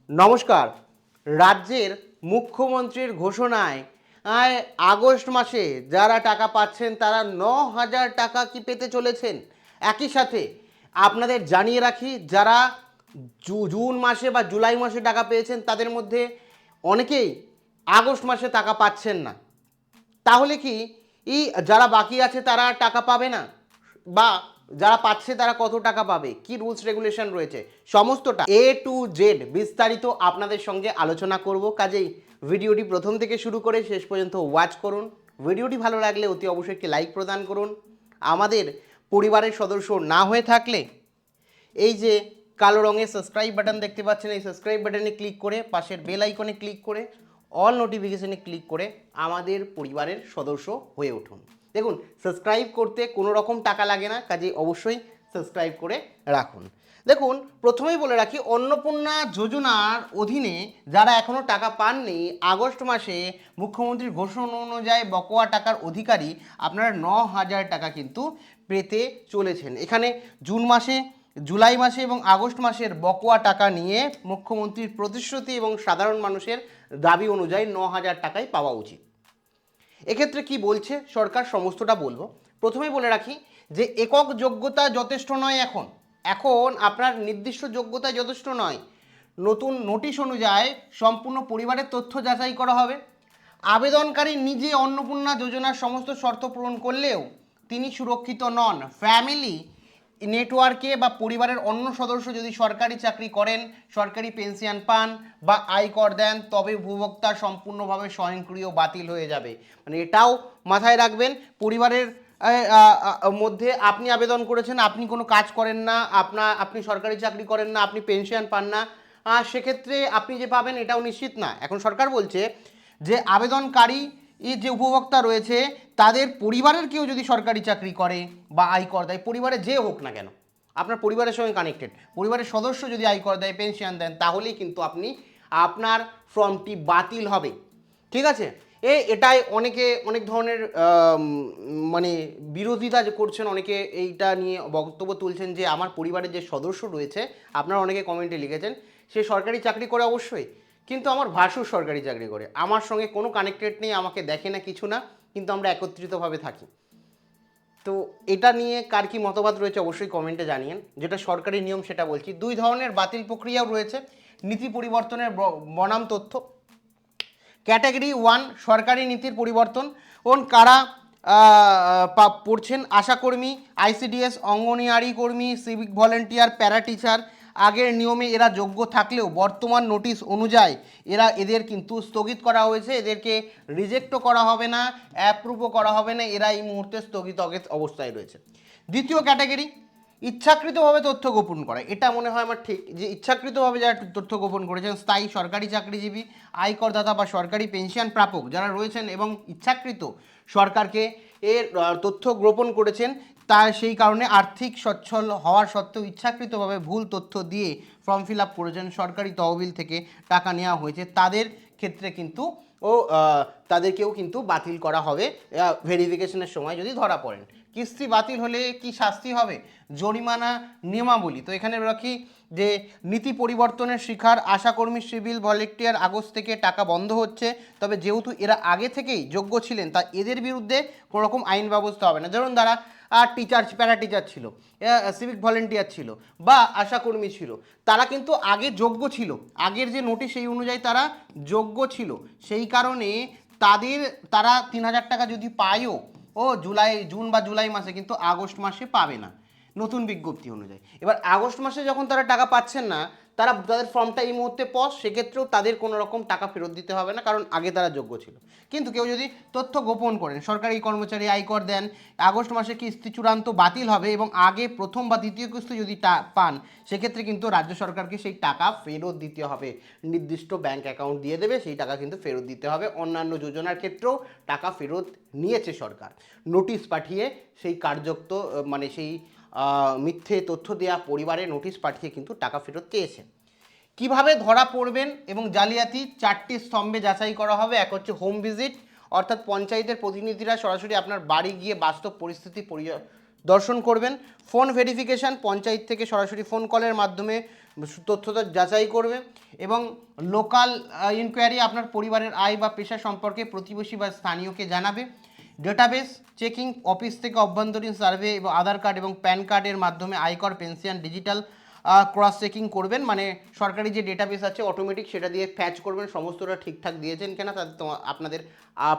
নমস্কার। রাজ্যের মুখ্যমন্ত্রীর ঘোষণায় আগস্ট মাসে যারা টাকা পাচ্ছেন তারা 9,000 টাকা কি পেতে চলেছেন। একই সাথে আপনাদের জানিয়ে রাখি, যারা জুন মাসে বা জুলাই মাসে টাকা পেয়েছেন তাদের মধ্যে অনেকেই আগস্ট মাসে টাকা পাচ্ছেন না। তাহলে কি যারা বাকি আছে তারা টাকা পাবে না, বা যারা পাচ্ছে তারা কত টাকা পাবে, কি রুলস রেগুলেশন রয়েছে, সমস্তটা A to Z বিস্তারিত আপনাদের সঙ্গে আলোচনা করব। কাজেই ভিডিওটি প্রথম থেকে শুরু করে শেষ পর্যন্ত ওয়াচ করুন। ভিডিওটি ভালো লাগলে অতি অবশ্যই একটি লাইক প্রদান করুন। আমাদের পরিবারের সদস্য না হয়ে থাকলে এই যে কালো রঙের সাবস্ক্রাইব বাটন দেখতে পাচ্ছেন, এই সাবস্ক্রাইব বাটনে ক্লিক করে পাশের বেল আইকনে ক্লিক করে অল নোটিফিকেশনে ক্লিক করে আমাদের পরিবারের সদস্য হয়ে উঠুন। দেখুন, সাবস্ক্রাইব করতে কোনো রকম টাকা লাগে না, কাজে অবশ্যই সাবস্ক্রাইব করে রাখুন। দেখুন, প্রথমেই বলে রাখি, অন্নপূর্ণা যোজনার অধীনে যারা এখনও টাকা পাননি, আগস্ট মাসে মুখ্যমন্ত্রীর ঘোষণা অনুযায়ী বকেয়া টাকার অধিকারী আপনারা 9,000 টাকা কিন্তু পেতে চলেছেন। এখানে জুন মাসে, জুলাই মাসে এবং আগস্ট মাসের বকেয়া টাকা নিয়ে মুখ্যমন্ত্রীর প্রতিশ্রুতি এবং সাধারণ মানুষের দাবি অনুযায়ী 9,000 টাকাই পাওয়া উচিত। এক্ষেত্রে কি বলছে সরকার সমস্তটা বলবো। প্রথমেই বলে রাখি যে একক যোগ্যতা যথেষ্ট নয়। এখন আপনার নির্দিষ্ট যোগ্যতা যথেষ্ট নয়। নতুন নোটিশ অনুযায়ী সম্পূর্ণ পরিবারের তথ্য যাচাই করা হবে। আবেদনকারী নিজে অন্নপূর্ণা যোজনার সমস্ত শর্ত পূরণ করলেও তিনি সুরক্ষিত নন। ফ্যামিলি নেটওয়ার্কে বা পরিবারের অন্য সদস্য যদি সরকারি চাকরি করেন, সরকারি পেনশন পান বা আয়কর দেন, তবে উপভোক্তা সম্পূর্ণভাবে স্বয়ংক্রিয় বাতিল হয়ে যাবে। মানে এটাও মাথায় রাখবেন, পরিবারের মধ্যে আপনি আবেদন করেছেন, আপনি কোনো কাজ করেন না, আপনি সরকারি চাকরি করেন না, আপনি পেনশন পান না, সেক্ষেত্রে আপনি যে পাবেন এটাও নিশ্চিত না। এখন সরকার বলছে যে আবেদনকারী যে উপভোক্তা রয়েছে তাদের পরিবারের কেউ যদি সরকারি চাকরি করে বা আয়কর দেয়, পরিবারে যে হোক না কেন, আপনার পরিবারের সঙ্গে কানেক্টেড পরিবারের সদস্য যদি আয়কর দেয়, পেনশন দেন, তাহলেই কিন্তু আপনার ফর্মটি বাতিল হবে। ঠিক আছে, এটাই অনেকে অনেক ধরনের মানে বিরোধিতা যে করছেন, অনেকে এইটা নিয়ে বক্তব্য তুলছেন যে আমার পরিবারের যে সদস্য রয়েছে, আপনারা অনেকে কমেন্টে লিখেছেন সে সরকারি চাকরি করে অবশ্যই, কিন্তু আমার ভাসুর সরকারি চাকরি করে, আমার সঙ্গে কোনো কানেক্টেড নেই, আমাকে দেখে না কিছু না, কিন্তু আমরা একত্রিতভাবে থাকি। তো এটা নিয়ে কার কি মতবাদ রয়েছে অবশ্যই কমেন্টে জানিয়েন। যেটা সরকারি নিয়ম সেটা বলছি। দুই ধরনের বাতিল প্রক্রিয়াও রয়েছে। নীতি পরিবর্তনের বনাম তথ্য। ক্যাটাগরি 1 সরকারি নীতির পরিবর্তন। কারা পড়ছেন? আশাকর্মী, আইসিডিএস, অঙ্গনওয়াড়ি কর্মী, সিভিক ভলেন্টিয়ার, প্যারা টিচার। আগের নিয়মে এরা যোগ্য থাকলেও বর্তমান নোটিশ অনুযায়ী এদের কিন্তু স্থগিত করা হয়েছে, এদেরকে রিজেক্টও করা হবে না, অ্যাপ্রুভও করা হবে না, এরা এই মুহূর্তে স্থগিত অবস্থায় রয়েছে। দ্বিতীয় ক্যাটাগরি ইচ্ছাকৃতভাবে তথ্য গোপন করা। এটা মনে হয় আমার ঠিক, যে ইচ্ছাকৃতভাবে যারা তথ্য গোপন করেছেন, স্থায়ী সরকারি চাকরিজীবী, আয়করদাতা বা সরকারি পেনশন প্রাপক যারা রয়েছেন এবং ইচ্ছাকৃত সরকারকে এর তথ্য গোপন করেছেন, তার সেই কারণে আর্থিক সচ্ছল হওয়ার সত্ত্বেও ইচ্ছাকৃতভাবে ভুল তথ্য দিয়ে ফর্ম ফিল আপ করেছেন, সরকারি তহবিল থেকে টাকা নেওয়া হয়েছে, তাদের ক্ষেত্রে কিন্তু তাদেরকেও কিন্তু বাতিল করা হবে ভেরিফিকেশনের সময় যদি ধরা পড়েন। কিস্তি বাতিল হলে কি শাস্তি হবে, জরিমানা, নিয়মাবলী। তো এখানে রাখি যে নীতি পরিবর্তনের শিকার আশাকর্মী, সিভিল ভলেন্টিয়ার আগস্ট থেকে টাকা বন্ধ হচ্ছে, তবে যেহেতু এরা আগে থেকেই যোগ্য ছিলেন তা এদের বিরুদ্ধে কোনো রকম আইন ব্যবস্থা হবে না। ধরুন যারা টিচার, প্যারা টিচার ছিল, সিভিক ভলেন্টিয়ার ছিল বা আশাকর্মী ছিল, তারা কিন্তু আগে যোগ্য ছিল, আগের যে নোটিশ সেই অনুযায়ী তারা যোগ্য ছিল, সেই কারণে তারা 3,000 টাকা যদি পায়ও জুন বা জুলাই মাসে, কিন্তু আগস্ট মাসে পাবে না নতুন বিজ্ঞপ্তি অনুযায়ী। এবার আগস্ট মাসে যখন তারা টাকা পাচ্ছেন না, তাদের ফর্মটা এই মুহূর্তে পজ, সেক্ষেত্রেও তাদের কোনো রকম টাকা ফেরত দিতে হবে না, কারণ আগে তারা যোগ্য ছিল। কিন্তু কেউ যদি তথ্য গোপন করেন, সরকারি কর্মচারী আয়কর দেন, আগস্ট মাসে কিস্তি চূড়ান্ত বাতিল হবে এবং আগে প্রথম বা দ্বিতীয় কিস্তি যদি পান, সেক্ষেত্রে কিন্তু রাজ্য সরকারকে সেই টাকা ফেরত দিতে হবে, নির্দিষ্ট ব্যাংক অ্যাকাউন্ট দিয়ে দেবে, সেই টাকা কিন্তু ফেরত দিতে হবে। অন্যান্য যোজনার ক্ষেত্রেও টাকা ফেরত নিয়েছে সরকার, নোটিশ পাঠিয়ে সেই কার্যক্ত মানে সেই মিথ্যে তথ্য দেওয়া পরিবারে নোটিশ পাঠিয়ে কিন্তু টাকা ফেরত চেয়েছে। কিভাবে ধরা পড়বেন এবং জালিয়াতি, 4টি স্তম্ভে যাচাই করা হবে। এক হচ্ছে হোম ভিজিট, অর্থাৎ পঞ্চায়েতের প্রতিনিধিরা সরাসরি আপনার বাড়ি গিয়ে বাস্তব পরিস্থিতি দর্শন করবেন। ফোন ভেরিফিকেশান, পঞ্চায়েত থেকে সরাসরি ফোন কলের মাধ্যমে তথ্যটা যাচাই করবে এবং লোকাল ইনকোয়ারি আপনার পরিবারের আয় বা পেশা সম্পর্কে প্রতিবেশী বা স্থানীয়কে জানাবে। ডেটাবেস চেকিং অফিস থেকে অভ্যন্তরীণ সার্ভে এবং আধার কার্ড এবং প্যান কার্ডের মাধ্যমে আয়কর পেনশন ডিজিটাল ক্রস চেকিং করবেন, মানে সরকারি যে ডেটাবেস আছে অটোমেটিক সেটা দিয়ে ফ্যাচ করবেন সমস্তটা ঠিকঠাক দিয়েছেন কিনা, তাদের আপনাদের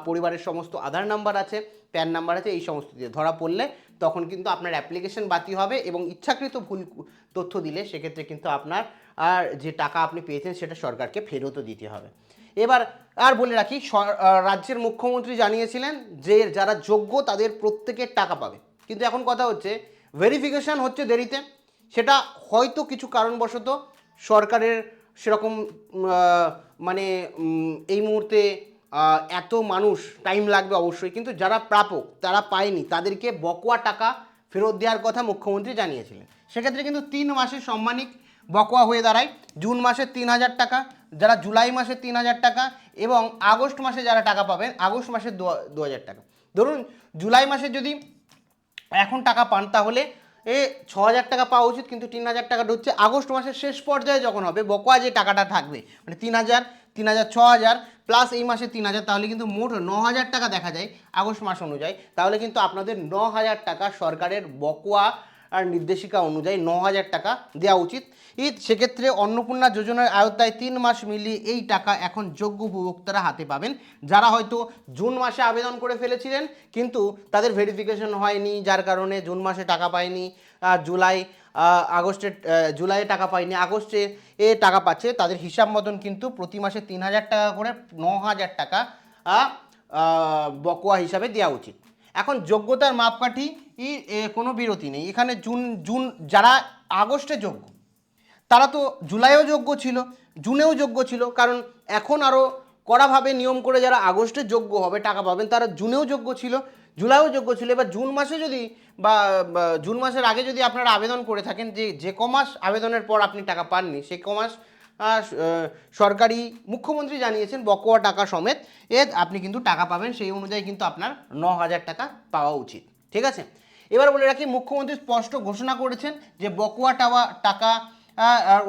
পরিবারের সমস্ত আধার নাম্বার আছে, প্যান নাম্বার আছে, এই সমস্ত দিয়ে ধরা পড়লে তখন কিন্তু আপনার অ্যাপ্লিকেশন বাতিল হবে এবং ইচ্ছাকৃত ভুল তথ্য দিলে সেক্ষেত্রে কিন্তু আপনার আর যে টাকা আপনি পেয়েছেন সেটা সরকারকে ফেরতও দিতে হবে। এবার আর বলে রাখি, রাজ্যের মুখ্যমন্ত্রী জানিয়েছিলেন যে যারা যোগ্য তাদের প্রত্যেকের টাকা পাবে, কিন্তু এখন কথা হচ্ছে ভেরিফিকেশান হচ্ছে দেরিতে, সেটা হয়তো কিছু কারণবশত সরকারের সেরকম মানে এই মুহূর্তে এত মানুষ টাইম লাগবে অবশ্যই, কিন্তু যারা প্রাপক তারা পায়নি তাদেরকে বকেয়া টাকা ফেরত দেওয়ার কথা মুখ্যমন্ত্রী জানিয়েছিলেন। সেক্ষেত্রে কিন্তু 3 মাসের সম্মানিক বকেয়া হয়ে দাঁড়ায় জুন মাসে 3,000 টাকা, যারা জুলাই মাসে 3,000 টাকা এবং আগস্ট মাসে যারা টাকা পাবেন আগস্ট মাসে 2,000 টাকা। ধরুন জুলাই মাসে যদি এখন টাকা পান তাহলে 6,000 টাকা পাওয়া উচিত, কিন্তু 3,000 টাকা ঢুকছে। আগস্ট মাসের শেষ পর্যায়ে যখন হবে বকেয়া যে টাকাটা থাকবে মানে 3,000, 6,000 প্লাস এই মাসে 3,000, তাহলে কিন্তু মোট 9,000 টাকা দেখা যায় আগস্ট মাস অনুযায়ী। তাহলে কিন্তু আপনাদের 9,000 টাকা সরকারের বকেয়া আর নির্দেশিকা অনুযায়ী 9,000 টাকা দেওয়া উচিত। সেক্ষেত্রে অন্নপূর্ণা যোজনার আওতায় 3 মাস মিলিয়ে এই টাকা এখন যোগ্য উপভোক্তারা হাতে পাবেন, যারা হয়তো জুন মাসে আবেদন করে ফেলেছিলেন কিন্তু তাদের ভেরিফিকেশন হয়নি, যার কারণে জুন মাসে টাকা পায়নি, জুলাইয়ে টাকা পায়নি, আগস্টে টাকা পাচ্ছে, তাদের হিসাব মতন কিন্তু প্রতি মাসে 3,000 টাকা করে 9,000 টাকা বকেয়া হিসাবে দেওয়া উচিত। এখন যোগ্যতার মাপকাঠি কোনো বিরতি নেই এখানে। জুন যারা আগস্টে যোগ্য তারা তো জুলাইও যোগ্য ছিল, জুনেও যোগ্য ছিল, কারণ এখন আরও কড়াভাবে নিয়ম করে যারা আগস্টে যোগ্য হবে টাকা পাবেন তারা জুনেও যোগ্য ছিল, জুলাইও যোগ্য ছিল। এবার জুন মাসে যদি বা জুন মাসের আগে যদি আপনারা আবেদন করে থাকেন, যে কমাস আবেদনের পর আপনি টাকা পাননি সেই কমাস সরকারি মুখ্যমন্ত্রী জানিয়েছেন বকেয়া টাকা সমেত আপনি কিন্তু টাকা পাবেন, সেই অনুযায়ী কিন্তু আপনার 9,000 টাকা পাওয়া উচিত। ঠিক আছে, এবার বলে রাখি মুখ্যমন্ত্রী স্পষ্ট ঘোষণা করেছেন যে বকেয়া টাকা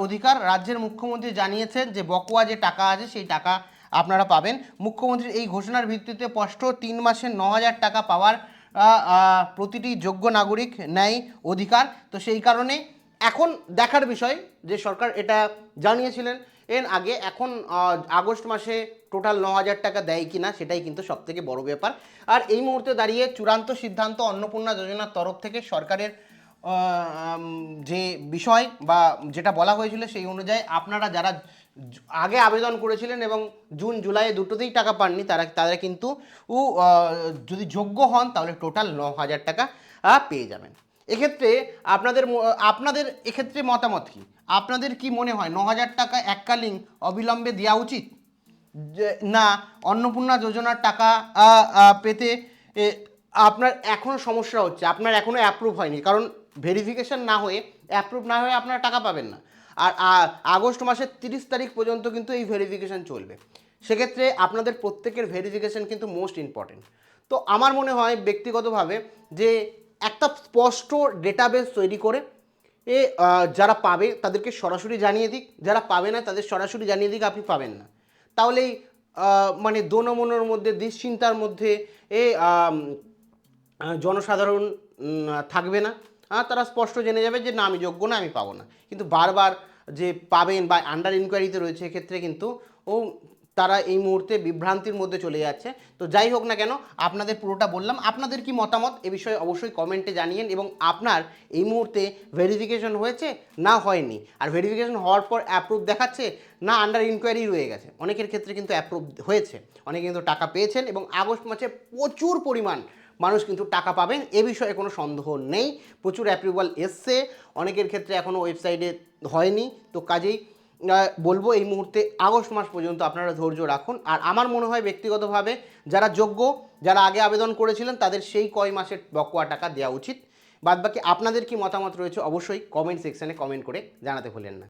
অধিকার রাজ্যের মুখ্যমন্ত্রী জানিয়েছেন যে বকেয়া যে টাকা আছে সেই টাকা আপনারা পাবেন। মুখ্যমন্ত্রীর এই ঘোষণার ভিত্তিতে স্পষ্ট 3 মাসে 9,000 টাকা পাওয়ার প্রতিটি যোগ্য নাগরিক ন্যায় অধিকার। তো সেই কারণে এখন দেখার বিষয় যে সরকার এটা জানিয়েছিলেন এর আগে, এখন আগস্ট মাসে টোটাল 9,000 টাকা দেয় কিনা সেটাই কিন্তু সবথেকে বড় ব্যাপার। আর এই মুহূর্তে দাঁড়িয়ে চূড়ান্ত সিদ্ধান্ত অন্নপূর্ণা যোজনার তরফ থেকে সরকারের যে বিষয় বা যেটা বলা হয়েছিল সেই অনুযায়ী আপনারা যারা আগে আবেদন করেছিলেন এবং জুন জুলাই দুটোতেই টাকা পাননি তারা কিন্তু যদি যোগ্য হন তাহলে টোটাল 9,000 টাকা পেয়ে যাবেন। এক্ষেত্রে আপনাদের এক্ষেত্রে মতামত কি? আপনাদের কি মনে হয় 9,000 টাকা এককালীন অবিলম্বে দেওয়া উচিত, না অন্নপূর্ণা যোজনার টাকা পেতে আপনার এখনও সমস্যা হচ্ছে, আপনার এখনও অ্যাপ্রুভ হয়নি, কারণ ভেরিফিকেশন না হয়ে অ্যাপ্রুভ না হয়ে আপনারা টাকা পাবেন না। আর আগস্ট মাসের 30 তারিখ পর্যন্ত কিন্তু এই ভেরিফিকেশন চলবে, সেক্ষেত্রে আপনাদের প্রত্যেকের ভেরিফিকেশন কিন্তু মোস্ট ইম্পর্টেন্ট। তো আমার মনে হয় ব্যক্তিগতভাবে যে একটা স্পষ্ট ডেটাবেস তৈরি করে যারা পাবে তাদেরকে সরাসরি জানিয়ে দিক, যারা পাবে না তাদের সরাসরি জানিয়ে দিক আপনি পাবেন না, তাহলেই মানে দোনমনোর মধ্যে দুশ্চিন্তার মধ্যে জনসাধারণ থাকবে না, তারা স্পষ্ট জেনে যাবে যে না আমি যোগ্য না, আমি পাবো না। কিন্তু বারবার যে পাবেন বা আন্ডার ইনকোয়ারিতে রয়েছে এক্ষেত্রে কিন্তু তারা এই মুহূর্তে বিভ্রান্তির মধ্যে চলে যাচ্ছে। তো যাই হোক না কেন, আপনাদের পুরোটা বললাম, আপনাদের কি মতামত এ বিষয়ে অবশ্যই কমেন্টে জানিয়েন এবং আপনার এই মুহূর্তে ভেরিফিকেশন হয়েছে না হয়নি, আর ভেরিফিকেশন হওয়ার পর অ্যাপ্রুভ দেখাচ্ছে না আন্ডার ইনকোয়ারি রয়ে গেছে। অনেকের ক্ষেত্রে কিন্তু অ্যাপ্রুভ হয়েছে, অনেকে কিন্তু টাকা পেয়েছেন এবং আগস্ট মাসে প্রচুর পরিমাণ মানুষ কিন্তু টাকা পাবেন, এ বিষয়ে কোনো সন্দেহ নেই। প্রচুর অ্যাপ্রুভাল এসছে, অনেকের ক্ষেত্রে এখনও ওয়েবসাইটে হয়নি। তো কাজেই বলবো এই মুহূর্তে আগস্ট মাস পর্যন্ত আপনারা ধৈর্য রাখুন। আর আমার মনে হয় ব্যক্তিগতভাবে যারা যোগ্য, যারা আগে আবেদন করেছিলেন তাদের সেই কয় মাসের বকেয়া টাকা দেওয়া উচিত। বাদবাকি আপনাদের কি মতামত রয়েছে অবশ্যই কমেন্ট সেকশানে কমেন্ট করে জানাতে ভুলেন না।